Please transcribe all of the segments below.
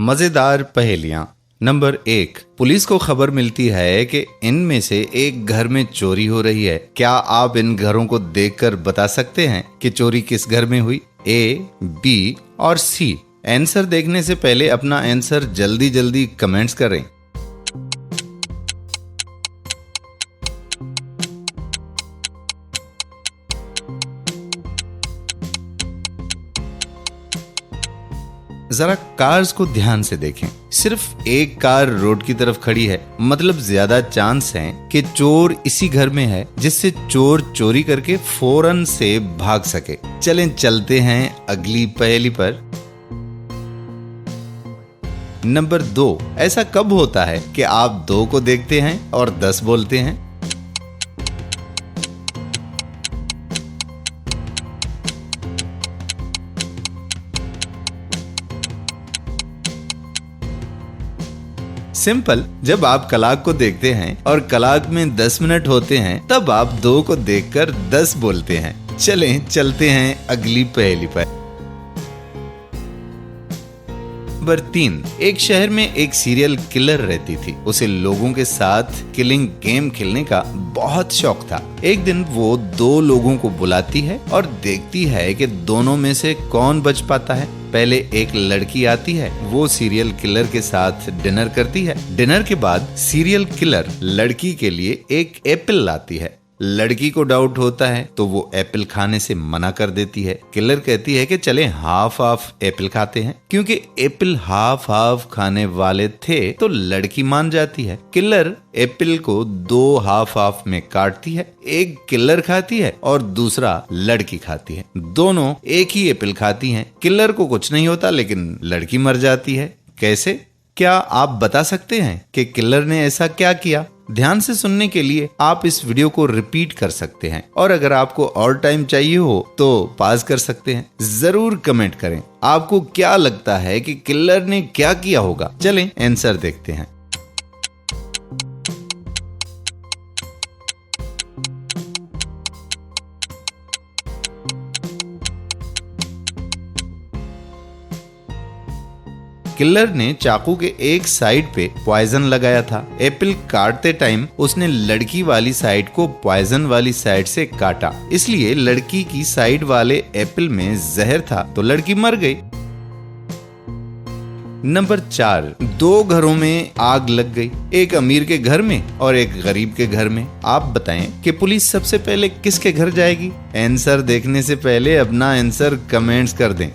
मजेदार पहेलियां। Number 1। Police को खबर मिलती है कि इनमें से एक घर में चोरी हो रही है। क्या आप इन घरों को देखकर बता सकते हैं कि चोरी किस घर में हुई? ए, बी और सी। आंसर देखने से पहले अपना आंसर जल्दी जल्दी कमेंट्स करें। जरा कार्स को ध्यान से देखें। सिर्फ एक कार रोड की तरफ खड़ी है, मतलब ज्यादा चांस है कि चोर इसी घर में है जिससे चोर चोरी करके फौरन से भाग सके। चलें चलते हैं अगली पहेली पर। नंबर 2। ऐसा कब होता है कि आप 2 को देखते हैं और 10 बोलते हैं? सिंपल, जब आप कलाक को देखते हैं और कलाक में 10 मिनट होते हैं तब आप 2 को देखकर 10 बोलते हैं। चलें चलते हैं अगली पहेली पर। नंबर 3। एक शहर में एक सीरियल किलर रहती थी। उसे लोगों के साथ किलिंग गेम खेलने का बहुत शौक था। एक दिन वो 2 लोगों को बुलाती है और देखती है कि दोनों में से कौन बच पाता है। पहले एक लड़की आती है, वो सीरियल किलर के साथ डिनर करती है। डिनर के बाद सीरियल किलर लड़की के लिए एक एप्पल लाती है। लड़की को डाउट होता है तो वो एप्पल खाने से मना कर देती है। किलर कहती है कि चलें हाफ हाफ एप्पल खाते हैं। क्योंकि एप्पल हाफ हाफ खाने वाले थे तो लड़की मान जाती है। किलर एप्पल को 2 हाफ हाफ में काटती है। एक किलर खाती है और दूसरा लड़की खाती है। दोनों एक ही एप्पल खाती हैं। किलर को कुछ नहीं होता लेकिन लड़की मर जाती है। कैसे? क्या आप बता सकते हैं कि किलर ने ऐसा क्या किया? ध्यान से सुनने के लिए आप इस वीडियो को रिपीट कर सकते हैं और अगर आपको और टाइम चाहिए हो तो पॉज कर सकते हैं। जरूर कमेंट करें आपको क्या लगता है कि किलर ने क्या किया होगा। चलें आंसर देखते हैं। किलर ने चाकू के एक साइड पे पॉइजन लगाया था। एप्पल काटते टाइम उसने लड़की वाली साइड को पॉइजन वाली साइड से काटा, इसलिए लड़की की साइड वाले एप्पल में जहर था तो लड़की मर गई। नंबर 4। 2 घरों में आग लग गई, एक अमीर के घर में और एक गरीब के घर में। आप बताएं कि पुलिस सबसे पहले किसके घर जाएगी? आंसर देखने से पहले अपना आंसर कमेंट्स कर दें।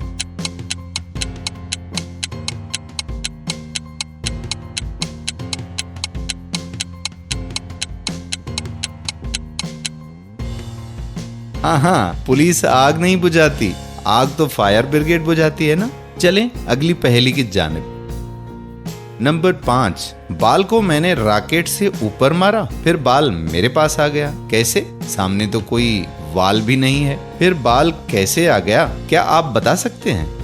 हाँ, पुलिस आग नहीं बुझाती, आग तो फायर ब्रिगेड बुझाती है ना। चलें अगली पहेली की जानिब। नंबर 5। बाल को मैंने रॉकेट से ऊपर मारा, फिर बाल मेरे पास आ गया। कैसे? सामने तो कोई वाल भी नहीं है, फिर बाल कैसे आ गया? क्या आप बता सकते हैं?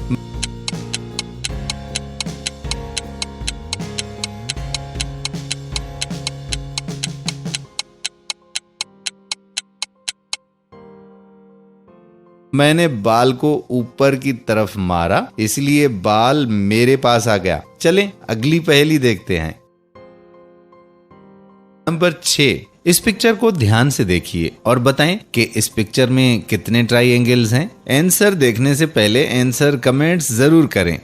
मैंने बाल को ऊपर की तरफ मारा इसलिए बाल मेरे पास आ गया। चलें अगली पहेली देखते हैं। नंबर 6। इस पिक्चर को ध्यान से देखिए और बताएं कि इस पिक्चर में कितने ट्राइएंगल्स हैं। आंसर देखने से पहले आंसर कमेंट्स जरूर करें।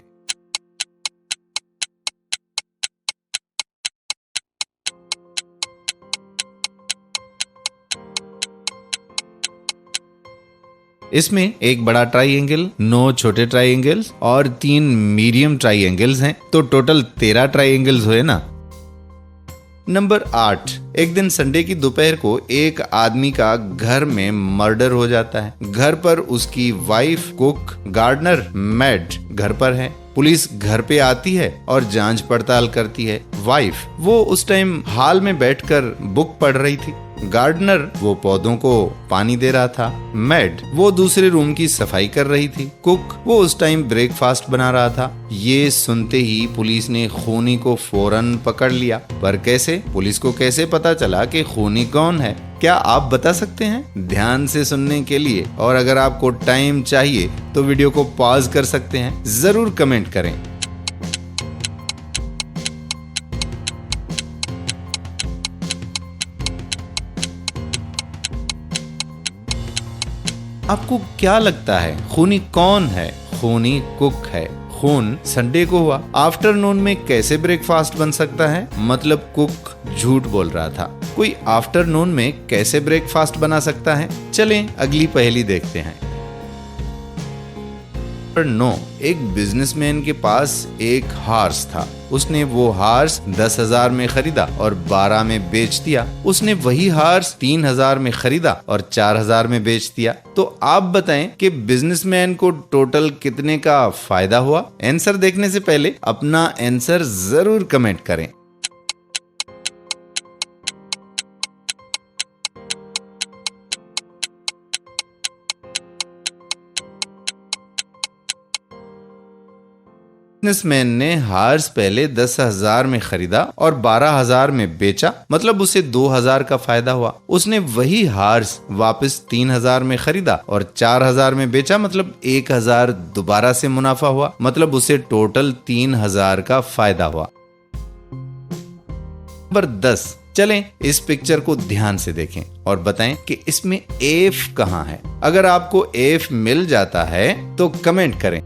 इसमें एक बड़ा ट्राइएंगल, 9 छोटे ट्राइएंगल्स और 3 मीडियम ट्राइएंगल्स हैं, तो टोटल 13 ट्राइएंगल्स हुए ना। नंबर 8। एक दिन संडे की दोपहर को एक आदमी का घर में मर्डर हो जाता है। घर पर उसकी वाइफ, कुक, गार्डनर, मेड घर पर है। पुलिस घर पे आती है और जांच पड़ताल करती है। वाइफ वो उस टाइम हॉल में बैठकर बुक पढ़ रही थी। गार्डनर वो पौधों को पानी दे रहा था। मेड वो दूसरे रूम की सफाई कर रही थी। कुक वो उस टाइम ब्रेकफास्ट बना रहा था। ये सुनते ही पुलिस ने खूनी को फौरन पकड़ लिया। पर कैसे? पुलिस को कैसे पता चला कि खूनी कौन है? क्या आप बता सकते हैं? ध्यान से सुनने के लिए और अगर आपको टाइम चाहिए तो वीडियो को पॉज कर सकते हैं। जरूर कमेंट करें। आपको क्या लगता है खूनी कौन है? खूनी कुक है। खून संडे को हुआ। आफ्टरनून में कैसे ब्रेकफास्ट बन सकता है? मतलब कुक झूठ बोल रहा था। कोई आफ्टरनून में कैसे ब्रेकफास्ट बना सकता है? चलें अगली पहेली देखते हैं। 9, एक बिजनेसमैन के पास एक हार्स था। उसने वो हार्स 10,000 में खरीदा और 12 में बेच दिया। उसने वही हार्स 3,000 में खरीदा और 4,000 में बेच दिया। तो आप बताएं कि बिजनेसमैन को टोटल कितने का फायदा हुआ? आंसर देखने से पहले अपना आंसर जरूर कमेंट करें। बिजनेसमैन ने हार्स पहले 10,000 में खरीदा और 12,000 में बेचा, मतलब उसे 2,000 का फायदा हुआ। उसने वही हार्स वापस 3,000 में खरीदा और 4,000 में बेचा, मतलब 1,000 दोबारा से मुनाफा हुआ, मतलब उसे टोटल 3,000 का फायदा हुआ। नंबर 10, चलें इस पिक्चर को ध्यान से देखें और बताएं कि इसमें एफ कहाँ है। अगर आपको एफ मिल जाता है तो कमेंट करें।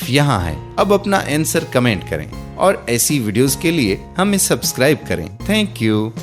यहाँ है। अब अपना आंसर कमेंट करें और ऐसी वीडियोस के लिए हमें सब्सक्राइब करें। Thank you.